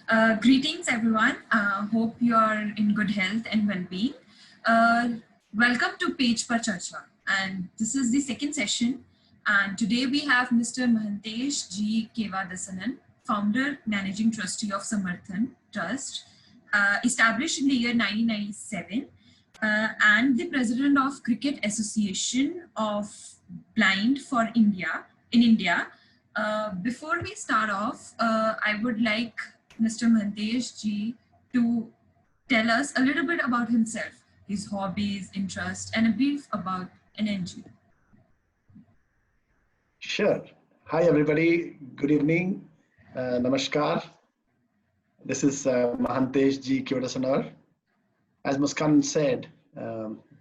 Greetings, everyone. Hope you are in good health and well-being. Uh, Welcome to Pe Charcha, and this is the second session. And today we have Mr. Mahantesh G. Kevadasanan, founder, managing trustee of Samarthanam Trust, established in the year 1997, and the president of Cricket Association of Blind for India in India. Before we start off, I would like Mr. Mantesh ji to tell us a little bit about himself, his hobbies, interests, and a brief about an NGO. Sure. Hi, everybody. Good evening. Namaskar. This is Mahantesh G. Kevadasanar. As Muskan said,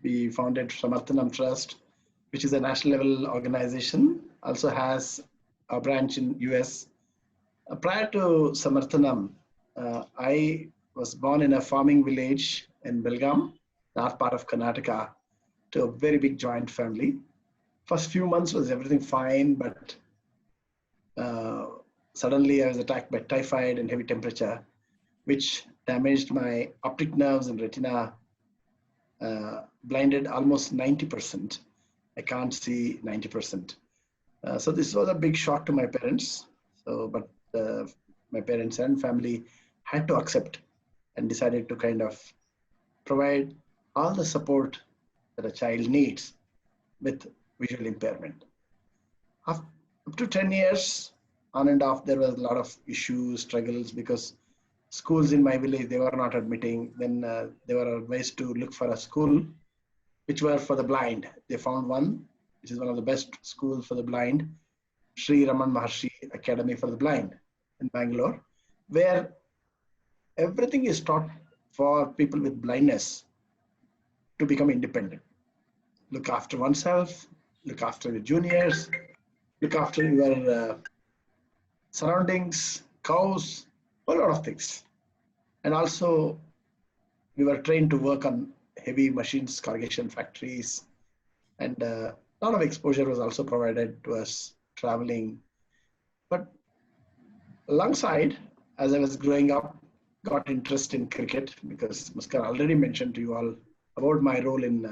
we founded Samarthanam Trust, which is a national level organization, also has a branch in US. Prior to Samarthanam, I was born in a farming village in Belgaum, north part of Karnataka, to a very big joint family. First few months was everything fine, but suddenly I was attacked by typhoid and heavy temperature, which damaged my optic nerves and retina, blinded almost 90%. I can't see 90%. So this was a big shock to my parents. But my parents and family had to accept and decided to kind of provide all the support that a child needs with visual impairment. Up to 10 years, on and off, there was a lot of issues, struggles, because schools in my village, they were not admitting. Then they were advised to look for a school which were for the blind. They found one, which is one of the best schools for the blind, Sri Raman Maharshi Academy for the Blind in Bangalore, where everything is taught for people with blindness to become independent. Look after oneself, look after your juniors, look after your surroundings, cows, a lot of things. And also, we were trained to work on heavy machines, corrugation factories, and a lot of exposure was also provided to us traveling. But alongside, as I was growing up, got interest in cricket because Muskan already mentioned to you all about my role in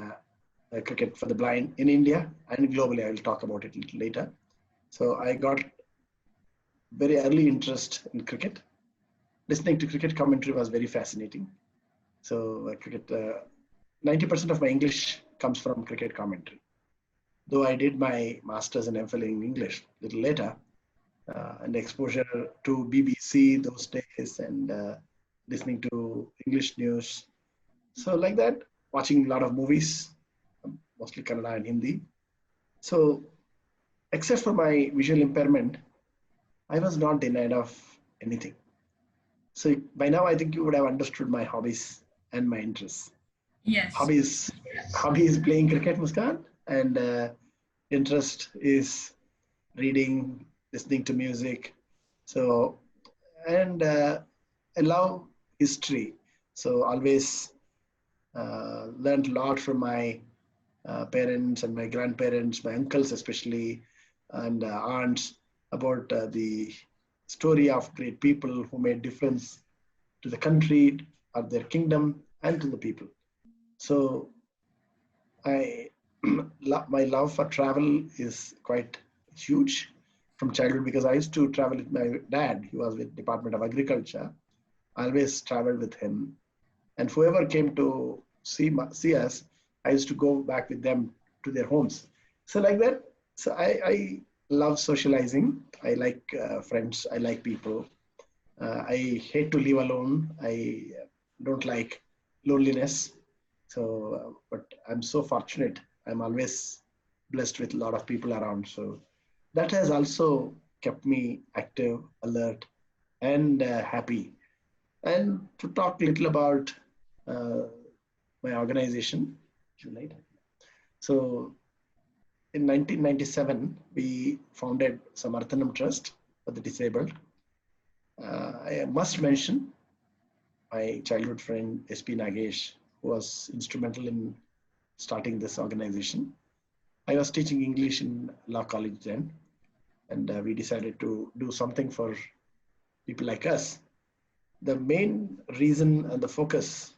cricket for the blind in India and globally. I will talk about it a little later. So I got very early interest in cricket. Listening to cricket commentary was very fascinating. So cricket, 90% of my English comes from cricket commentary. Though I did my master's and MPhil in English a little later, and exposure to BBC those days and listening to English news. So like that, watching a lot of movies, mostly Kannada and Hindi. So except for my visual impairment, I was not denied of anything. So by now, I think you would have understood my hobbies and my interests. Yes. Hobby is playing cricket, Muskan, and interest is reading, listening to music. So, and I love history. So always learned a lot from my parents and my grandparents, my uncles especially, and aunts about the story of great people who made difference to the country, or their kingdom, and to the people. So I my love for travel is quite huge from childhood because I used to travel with my dad. He was with Department of Agriculture. I always traveled with him, and whoever came to see us, I used to go back with them to their homes. So like that. So I love socializing. I like friends. I like people. I hate to live alone. I don't like loneliness. So, but I'm so fortunate. I'm always blessed with a lot of people around. So that has also kept me active, alert, and happy. And to talk a little about uh, my organization, so in 1997, we founded Samarthanam Trust for the disabled. I must mention my childhood friend SP Nagesh, who was instrumental in starting this organization. I was teaching English in law college then, and we decided to do something for people like us. the main reason and the focus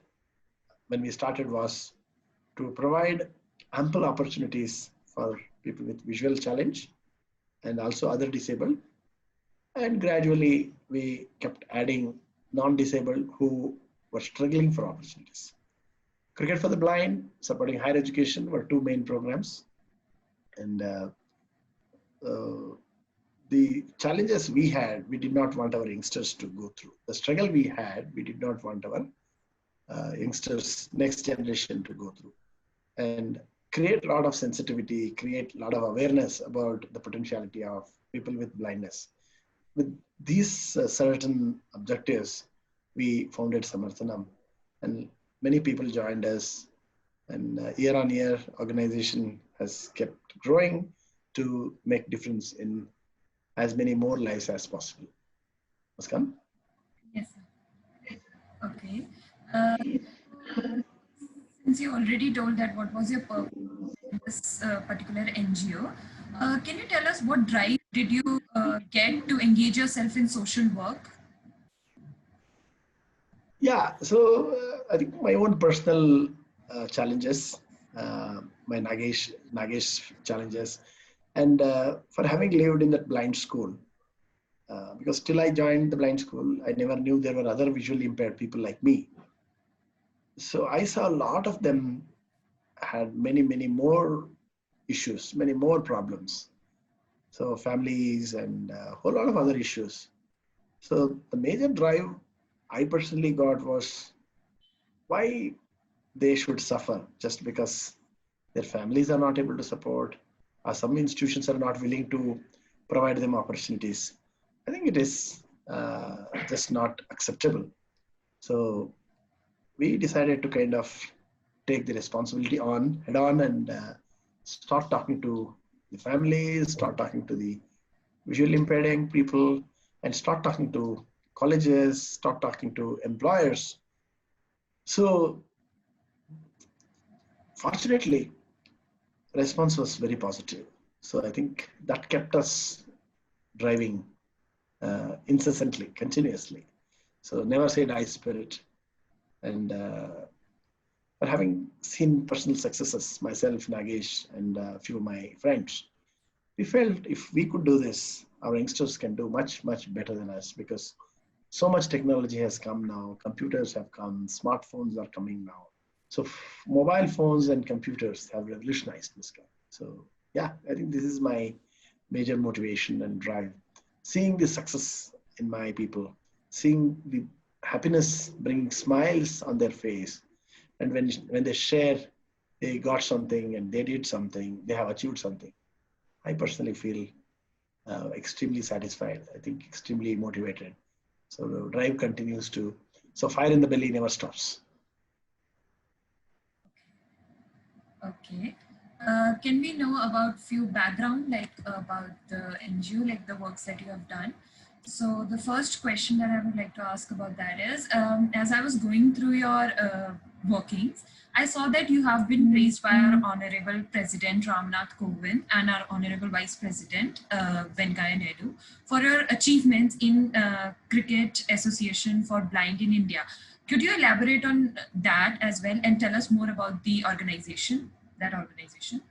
when we started was to provide ample opportunities for people with visual challenge and also other disabled. And gradually we kept adding non-disabled who were struggling for opportunities. Cricket for the Blind, supporting higher education were two main programs. And uh, the challenges we had, we did not want our youngsters to go through. The struggle we had, we did not want our youngsters, next generation to go through. And create a lot of sensitivity, create a lot of awareness about the potentiality of people with blindness. With these certain objectives, we founded Samarthanam, and many people joined us. And year on year, organization has kept growing to make difference in as many more lives as possible. Muskan? Yes, sir. Okay. Since you already told that what was your purpose in this particular NGO, can you tell us what drive did you get to engage yourself in social work? Yeah, so I think my own personal challenges, my Nagesh challenges, and for having lived in that blind school, because till I joined the blind school, I never knew there were other visually impaired people like me. So I saw a lot of them had many more issues, many more problems. So families and a whole lot of other issues. So the major drive I personally got was why they should suffer just because their families are not able to support, or some institutions are not willing to provide them opportunities. I think it is just not acceptable. So we decided to kind of take the responsibility on head on and start talking to the families, start talking to the visually impaired young people, and start talking to colleges, start talking to employers. So fortunately, response was very positive. So I think that kept us driving incessantly, continuously. So never say die spirit. And but having seen personal successes, myself, Nagesh, and a few of my friends, we felt if we could do this, our youngsters can do much better than us because so much technology has come now. Computers have come, smartphones are coming now. So mobile phones and computers have revolutionized this guy. So yeah, I think this is my major motivation and drive. Seeing the success in my people, seeing the happiness bringing smiles on their face, and when they share, they got something and they did something, they have achieved something. I personally feel extremely satisfied. I think extremely motivated. So the drive continues to. So fire in the belly never stops. Okay. Can we know about few background, like about the NGO, like the works that you have done? So the first question that I would like to ask about that is, as I was going through your workings, I saw that you have been praised by our Honorable President Ramnath Kovind and our Honorable Vice President Venkaya Naidu for your achievements in Cricket Association for Blind in India. Could you elaborate on that as well and tell us more about the organization, that organization?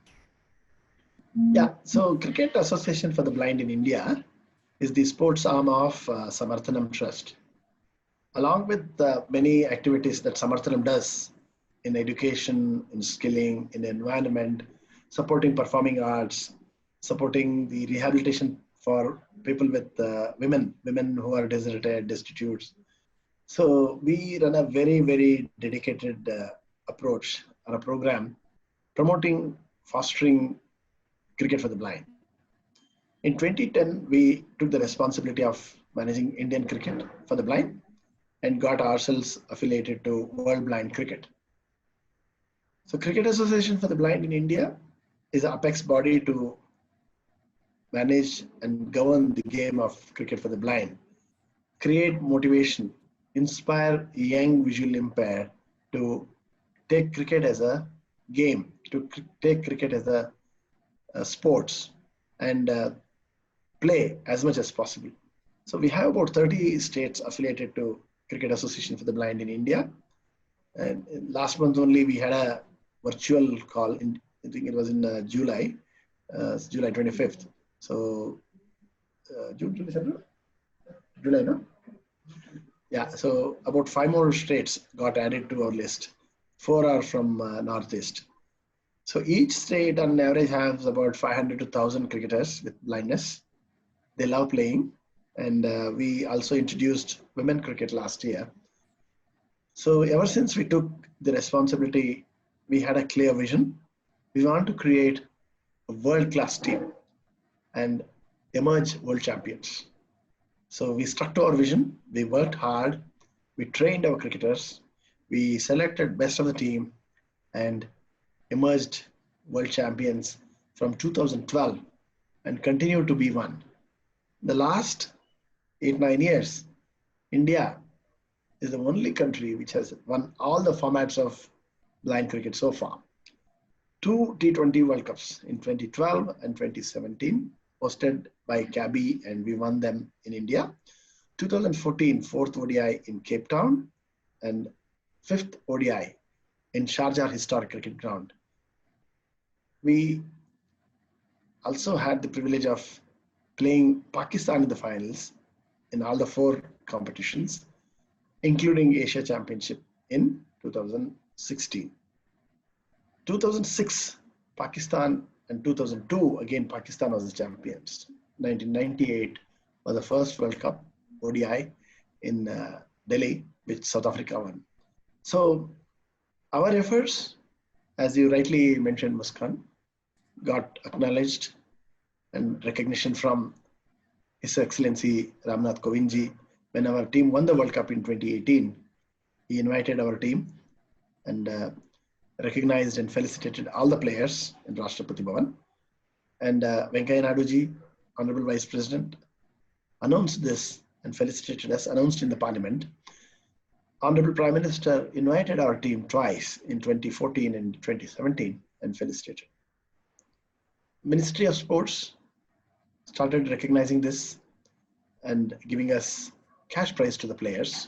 Yeah, so Cricket Association for the Blind in India is the sports arm of Samarthanam Trust. Along with the many activities that Samarthanam does in education, in skilling, in environment, supporting performing arts, supporting the rehabilitation for people with women who are deserted, destitute. So we run a very dedicated approach or a program promoting, fostering cricket for the blind. In 2010, we took the responsibility of managing Indian cricket for the blind and got ourselves affiliated to World Blind Cricket. So Cricket Association for the Blind in India is an apex body to manage and govern the game of cricket for the blind, create motivation, inspire young visually impaired to take cricket as a game, to take cricket as a sports and play as much as possible. So we have about 30 states affiliated to Cricket Association for the Blind in India. And last month only we had a virtual call. I think it was in July 25th. So June 27th? July, no? Yeah, so about 5 more states got added to our list. 4 are from Northeast. So each state on average has about 500 to 1,000 cricketers with blindness. They love playing. And we also introduced women cricket last year. So ever since we took the responsibility, we had a clear vision. We want to create a world-class team and emerge world champions. So we stuck to our vision. We worked hard. We trained our cricketers. We selected best of the team and emerged world champions from 2012 and continue to be one. The last 8-9 years, India is the only country which has won all the formats of blind cricket so far. 2 T20 World Cups in 2012 and 2017, hosted by Cabby, and we won them in India. 2014, 4th ODI in Cape Town, and 5th ODI in Sharjah Historic Cricket Ground. We also had the privilege of playing Pakistan in the finals in all the 4 competitions, including Asia Championship in 2016. 2006, Pakistan, and 2002, again, Pakistan was the champions. 1998 was the first World Cup ODI in Delhi, which South Africa won. So our efforts, as you rightly mentioned, Muskan, got acknowledged and recognition from His Excellency Ramnath Kovindji. When our team won the World Cup in 2018, he invited our team and recognized and felicitated all the players in Rashtrapati Bhavan. And Venkaiah Naduji, Honorable Vice President, announced this and felicitated us, announced in the Parliament. Honorable Prime Minister invited our team twice in 2014 and 2017 and felicitated. Ministry of Sports started recognizing this and giving us cash prize to the players.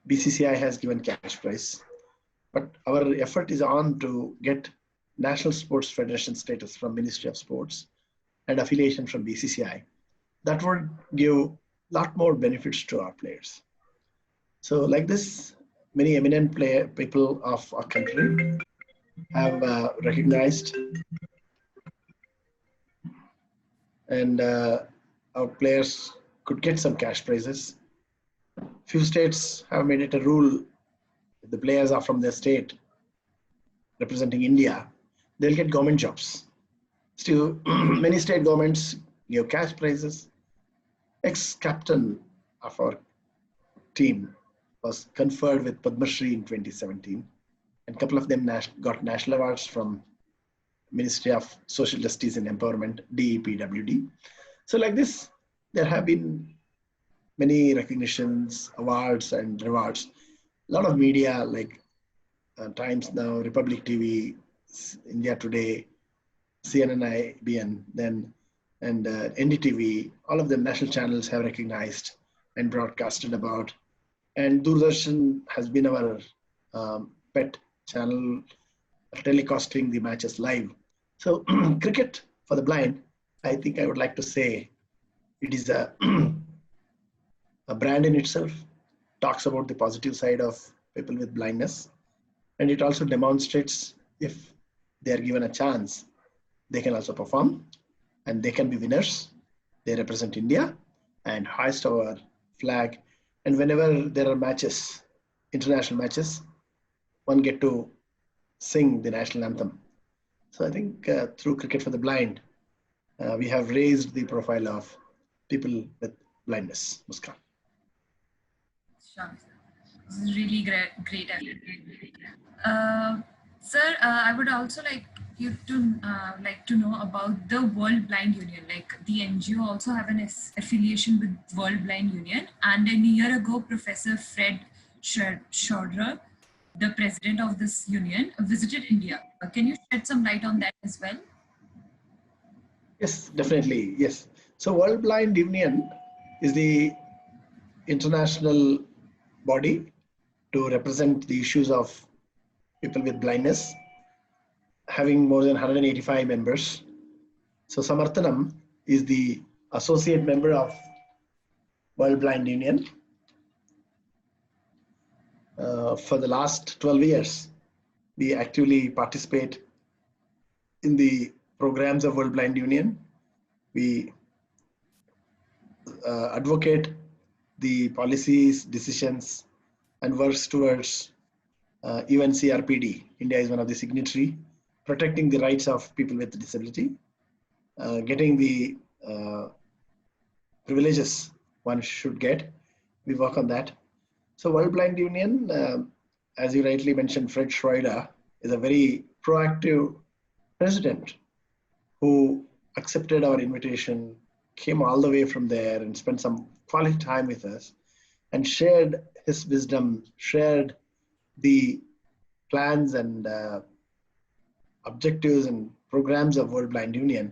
BCCI has given cash prize, but our effort is on to get National Sports Federation status from Ministry of Sports and affiliation from BCCI. That would give a lot more benefits to our players. So like this, many eminent people of our country have recognized, and our players could get some cash prizes. Few states have made it a rule, if the players are from their state representing India, they'll get government jobs. Still, many state governments give cash prizes. Ex-captain of our team was conferred with Padma Shri in 2017, and a couple of them got national awards from Ministry of Social Justice and Empowerment, DEPWD. So like this, there have been many recognitions, awards, and rewards. A lot of media like Times Now, Republic TV, India Today, CNN, IBN, then and NDTV, all of them national channels have recognized and broadcasted about. And Doordarshan has been our pet channel, telecasting the matches live. So cricket for the blind, I think I would like to say it is a brand in itself, talks about the positive side of people with blindness. And it also demonstrates if they are given a chance, they can also perform and they can be winners. They represent India and hoist our flag. And whenever there are matches, international matches, one get to sing the national anthem. So I think through Cricket for the Blind, we have raised the profile of people with blindness. Muskan. Sure. This is really great effort. Sir, I would also like you to know about the World Blind Union. Like the NGO also have an affiliation with World Blind Union, and a year ago, Professor Fred Schaudrer, the president of this union, visited India. Can you shed some light on that as well? Yes, definitely. Yes. So World Blind Union is the international body to represent the issues of people with blindness, having more than 185 members. So Samarthanam is the associate member of World Blind Union. For the last 12 years, we actively participate in the programs of World Blind Union. We advocate the policies, decisions, and works towards UN CRPD. India is one of the signatory, protecting the rights of people with disability, getting the privileges one should get. We work on that. So World Blind Union, as you rightly mentioned, Fred Schroeder is a very proactive president who accepted our invitation, came all the way from there and spent some quality time with us and shared his wisdom, shared the plans and objectives and programs of World Blind Union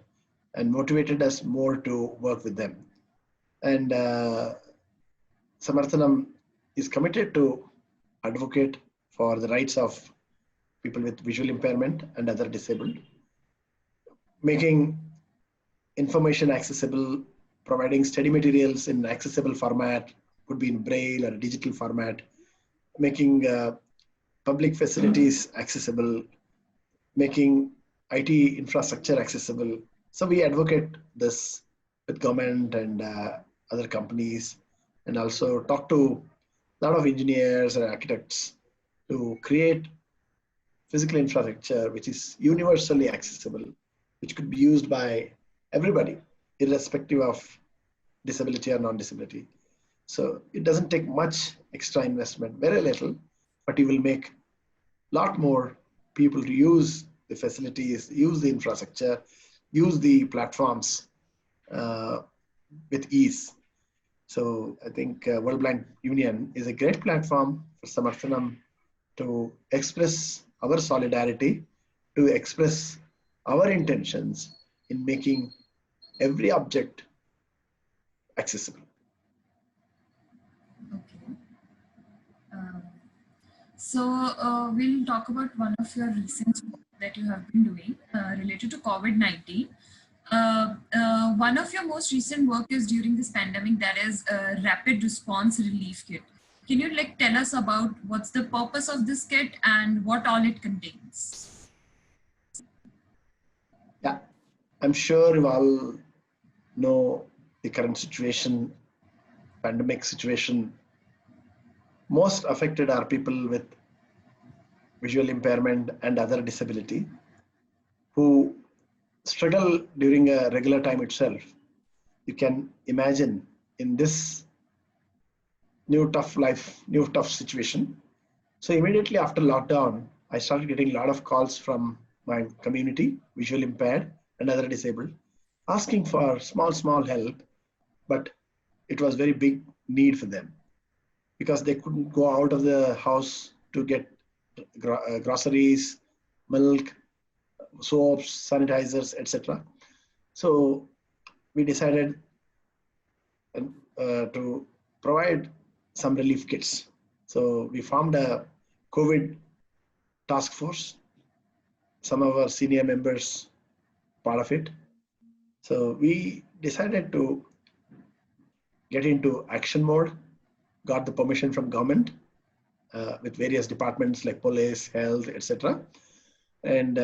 and motivated us more to work with them. And Samarthanam is committed to advocate for the rights of people with visual impairment and other disabled, making information accessible, providing study materials in accessible format, could be in braille or digital format, making public facilities accessible, making IT infrastructure accessible. So we advocate this with government and other companies, and also talk to a lot of engineers and architects to create physical infrastructure which is universally accessible, which could be used by everybody, irrespective of disability or non-disability. So it doesn't take much extra investment, very little, but you will make a lot more people to use the facilities, use the infrastructure, use the platforms with ease. So I think World Blind Union is a great platform for Samarthanam to express our solidarity, to express our intentions in making every object accessible. Okay. We'll talk about one of your recent work that you have been doing related to COVID-19. One of your most recent work is during this pandemic, that is rapid response relief kit. Can you tell us about what's the purpose of this kit and what all it contains? Yeah, I'm sure you all know the current situation, pandemic situation. Most affected are people with visual impairment and other disability who struggle during a regular time itself. You can imagine in this new tough situation. So immediately after lockdown, I started getting a lot of calls from my community, visual impaired and other disabled, asking for small help, but it was very big need for them because they couldn't go out of the house to get groceries, milk, soaps, sanitizers, etc. So we decided to provide some relief kits. So we formed a COVID task force. Some of our senior members part of it. So we decided to get into action mode, got the permission from government with various departments like police, health, etc. And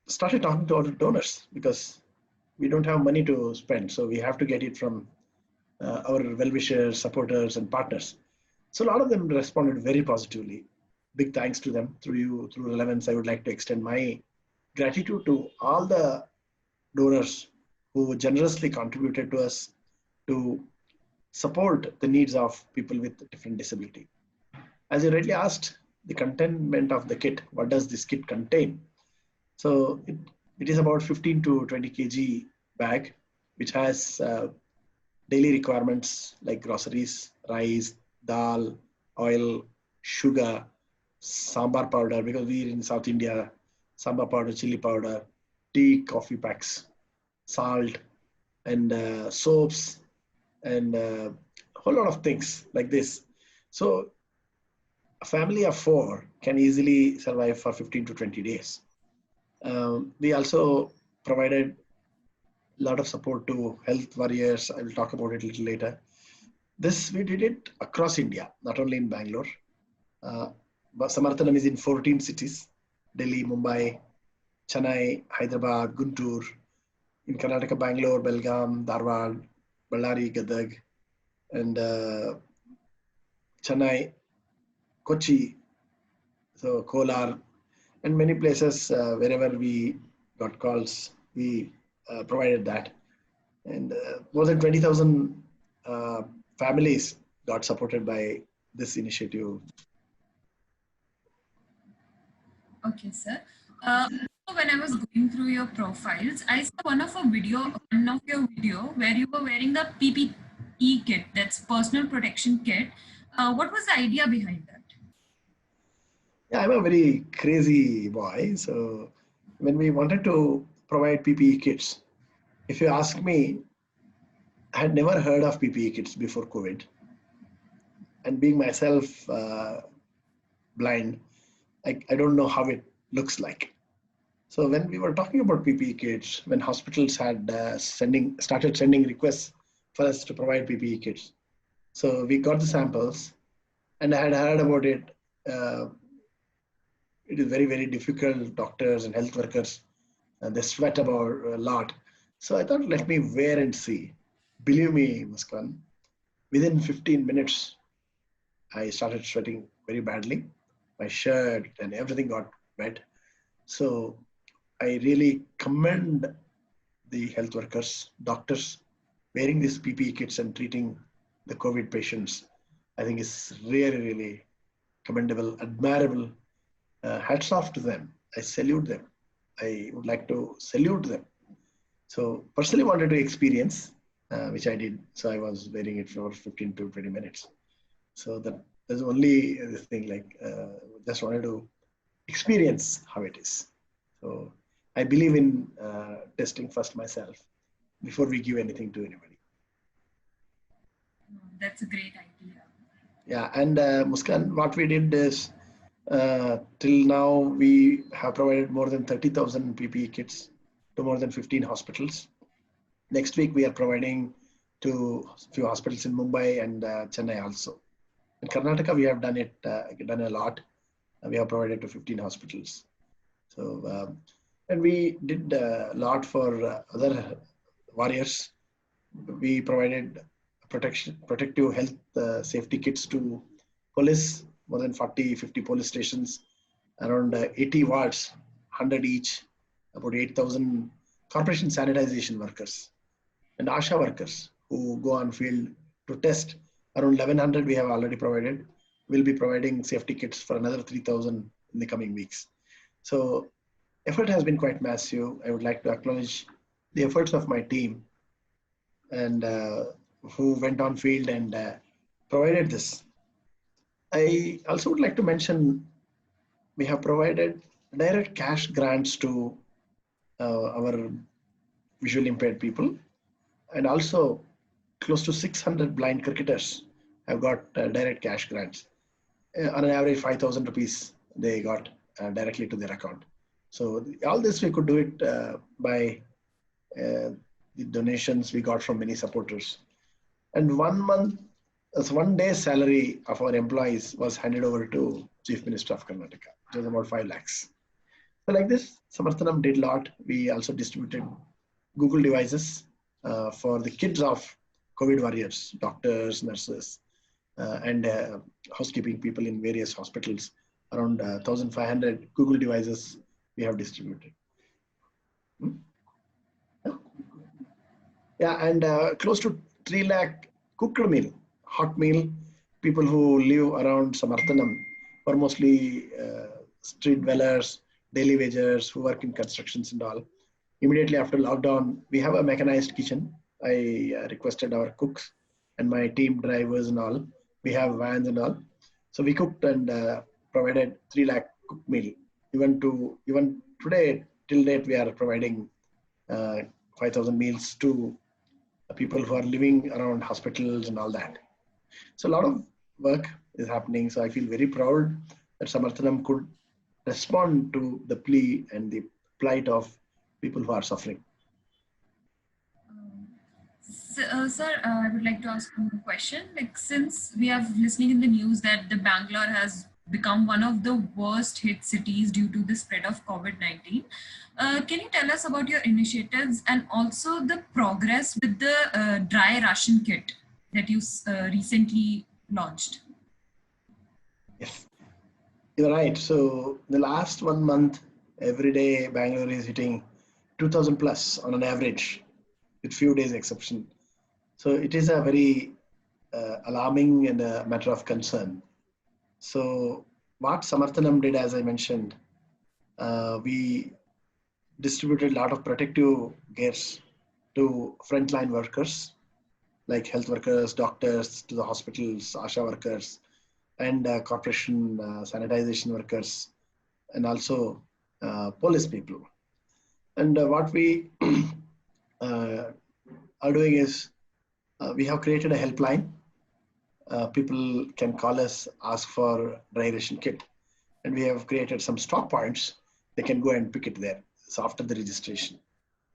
started talking to our donors because we don't have money to spend. So we have to get it from our well-wishers, supporters, and partners. So a lot of them responded very positively. Big thanks to them. Through you, through Relevance, I would like to extend my gratitude to all the donors who generously contributed to us to support the needs of people with different disability. As you rightly asked, the containment of the kit, what does this kit contain? So it is about 15 to 20 kg bag, which has daily requirements like groceries, rice, dal, oil, sugar, sambar powder, because we're in South India, sambar powder, chili powder, tea, coffee packs, salt, and soaps, and a whole lot of things like this. So a family of 4 can easily survive for 15 to 20 days. We also provided a lot of support to health warriors. I will talk about it a little later. This, we did it across India, not only in Bangalore. But Samarthanam is in 14 cities: Delhi, Mumbai, Chennai, Hyderabad, Guntur, in Karnataka, Bangalore, Belgaum, Dharwad, Ballari, Gadag, and Chennai, Kochi, so Kolar, and many places wherever we got calls, we provided that. And more than 20,000 families got supported by this initiative. Okay, sir. So when I was going through your profiles, I saw one of your video where you were wearing the PPE kit, that's personal protection kit. What was the idea behind that? Yeah, I'm a very crazy boy. So when we wanted to provide PPE kits, if you ask me, I had never heard of PPE kits before COVID. And being myself blind, I don't know how it looks like. So when we were talking about PPE kits, when hospitals had started sending requests for us to provide PPE kits, so we got the samples, and I had heard about it. Uh, it is very, very difficult. Doctors and health workers, they sweat about a lot. So I thought, let me wear and see. Believe me, Muskan, within 15 minutes, I started sweating very badly. My shirt and everything got wet. So I really commend the health workers, doctors wearing these PPE kits and treating the COVID patients. I think it's really, really commendable, admirable. Hats off to them. I salute them. I would like to salute them. So personally wanted to experience, which I did. So I was wearing it for 15 to 20 minutes. So that's only the thing, like just wanted to experience how it is. So I believe in testing first myself before we give anything to anybody. That's a great idea. Yeah, and Muskan, what we did is till now we have provided more than 30,000 PPE kits to more than 15 hospitals. Next week we are providing to a few hospitals in Mumbai and Chennai also. In Karnataka we have done a lot. We have provided to 15 hospitals. So and we did a lot for other warriors. We provided protective health safety kits to police, more than 40, 50 police stations, around 80 wards, 100 each, about 8,000 corporation sanitization workers and ASHA workers who go on field to test. Around 1,100 we have already provided. We'll be providing safety kits for another 3,000 in the coming weeks. So effort has been quite massive. I would like to acknowledge the efforts of my team and who went on field and provided this. I also would like to mention we have provided direct cash grants to our visually impaired people, and also close to 600 blind cricketers have got direct cash grants. On an average, 5,000 rupees they got directly to their account. So all this we could do it by the donations we got from many supporters. And 1 day's salary of our employees was handed over to Chief Minister of Karnataka. It was about 5 lakhs. So like this, Samarthanam did a lot. We also distributed Google devices for the kids of COVID warriors, doctors, nurses, and housekeeping people in various hospitals. Around 1,500 Google devices we have distributed. Yeah, and close to 3 lakh cooked meal, hot meal. People who live around Samarthanam are mostly street dwellers, daily wagers who work in constructions and all. Immediately after lockdown, we have a mechanized kitchen. I requested our cooks and my team drivers and all. We have vans and all. So we cooked and provided 3 lakh cooked meal. Even today, till date, we are providing 5,000 meals to people who are living around hospitals and all that. So a lot of work is happening. So I feel very proud that Samarthanam could respond to the plea and the plight of people who are suffering. Sir, I would like to ask one more question. Like, since we have listening in the news that the Bangalore has become one of the worst hit cities due to the spread of COVID-19, can you tell us about your initiatives and also the progress with the dry ration kit that you recently launched? Yes, you're right. So the last 1 month, every day Bangalore is hitting 2000 plus on an average, with few days exception. So it is a very alarming and a matter of concern. So what Samarthanam did, as I mentioned, we distributed a lot of protective gears to frontline workers like health workers, doctors, to the hospitals, ASHA workers, and corporation sanitization workers, and also police people. And what we uh, are doing is we have created a helpline. People can call us, ask for dry ration kit, and we have created some stock points. They can go and pick it there. So after the registration.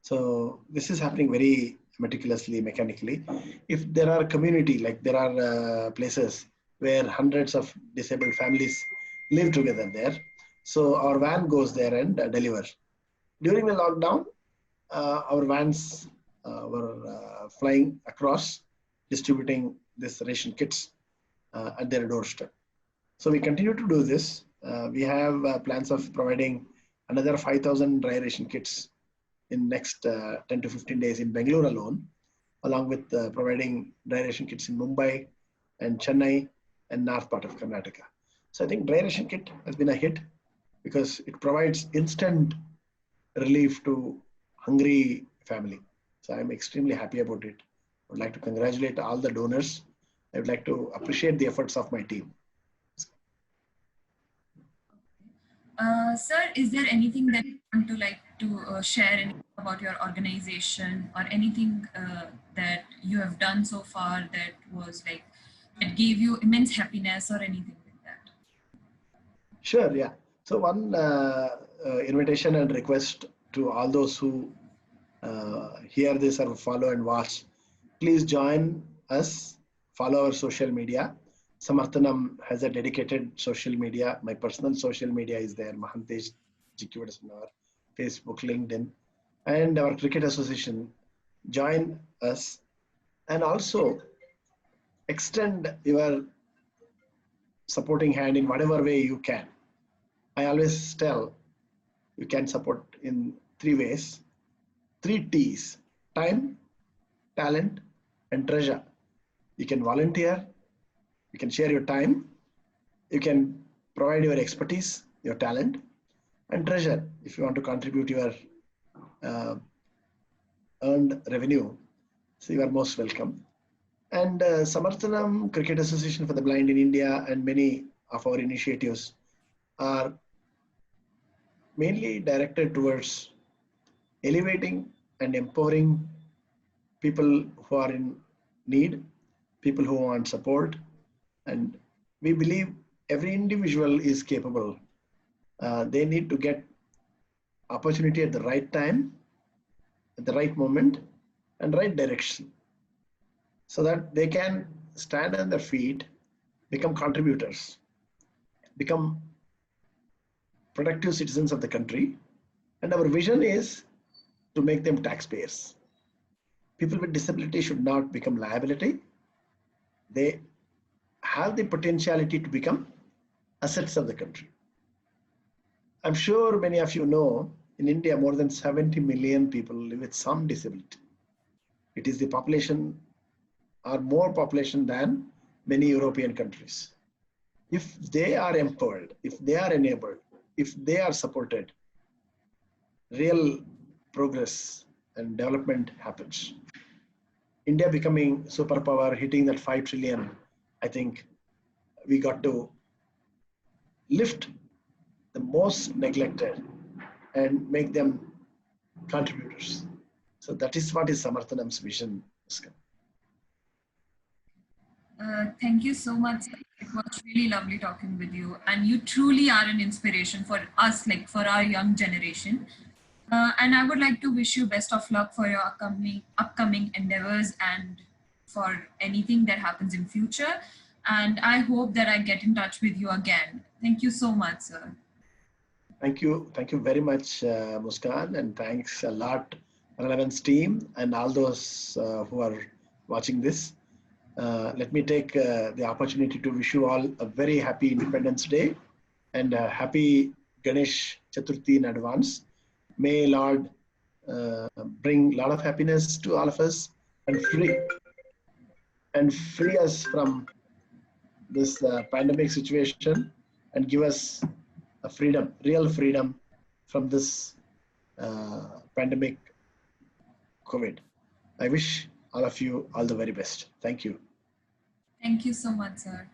So this is happening very meticulously, mechanically. If there are community, like there are places where hundreds of disabled families live together there, so our van goes there and delivers. During the lockdown, our vans were flying across, distributing this ration kits at their doorstep. So we continue to do this. We have plans of providing another 5,000 dry ration kits in next 10 to 15 days in Bangalore alone, along with providing dry ration kits in Mumbai and Chennai and north part of Karnataka. So I think dry ration kit has been a hit because it provides instant relief to hungry family. So I'm extremely happy about it. I would like to congratulate all the donors. I would like to appreciate the efforts of my team. Sir, is there anything that you want to share anything about your organization or anything that you have done so far that was like that gave you immense happiness or anything like that? Sure, yeah. So one invitation and request to all those who hear this or follow and watch, please join us, follow our social media. Samarthanam has a dedicated social media. My personal social media is there, Mahantesh Jikivadas on our Facebook, LinkedIn, and our cricket association. Join us and also extend your supporting hand in whatever way you can. I always tell you can support in three ways, three T's: time, talent, and treasure. You can volunteer, you can share your time, you can provide your expertise, your talent, and treasure if you want to contribute your uh, earned revenue. So you are most welcome. And Samarthanam Cricket Association for the Blind in India and many of our initiatives are mainly directed towards elevating and empowering people who are in need, people who want support, and we believe every individual is capable. They need to get opportunity at the right time, at the right moment, and right direction, so that they can stand on their feet, become contributors, become productive citizens of the country. And our vision is to make them taxpayers. People with disability should not become liability. They have the potentiality to become assets of the country. I'm sure many of you know in India, more than 70 million people live with some disability. It is the population or more population than many European countries. If they are empowered, if they are enabled, if they are supported, real progress and development happens. India becoming superpower, hitting that 5 trillion, I think we got to lift the most neglected and make them contributors. So that is what is Samarthanam's vision. Thank you so much. It was really lovely talking with you, and you truly are an inspiration for us, like for our young generation. And I would like to wish you best of luck for your upcoming endeavors and for anything that happens in future. And I hope that I get in touch with you again. Thank you so much, sir. Thank you very much, Muskan, and thanks a lot, Relevance team, and all those who are watching this. Let me take the opportunity to wish you all a very happy Independence Day and a happy Ganesh Chaturthi in advance. May Lord bring a lot of happiness to all of us and free us from this pandemic situation and give us a freedom, real freedom from this pandemic COVID. I wish all of you all the very best. Thank you. Thank you so much, sir.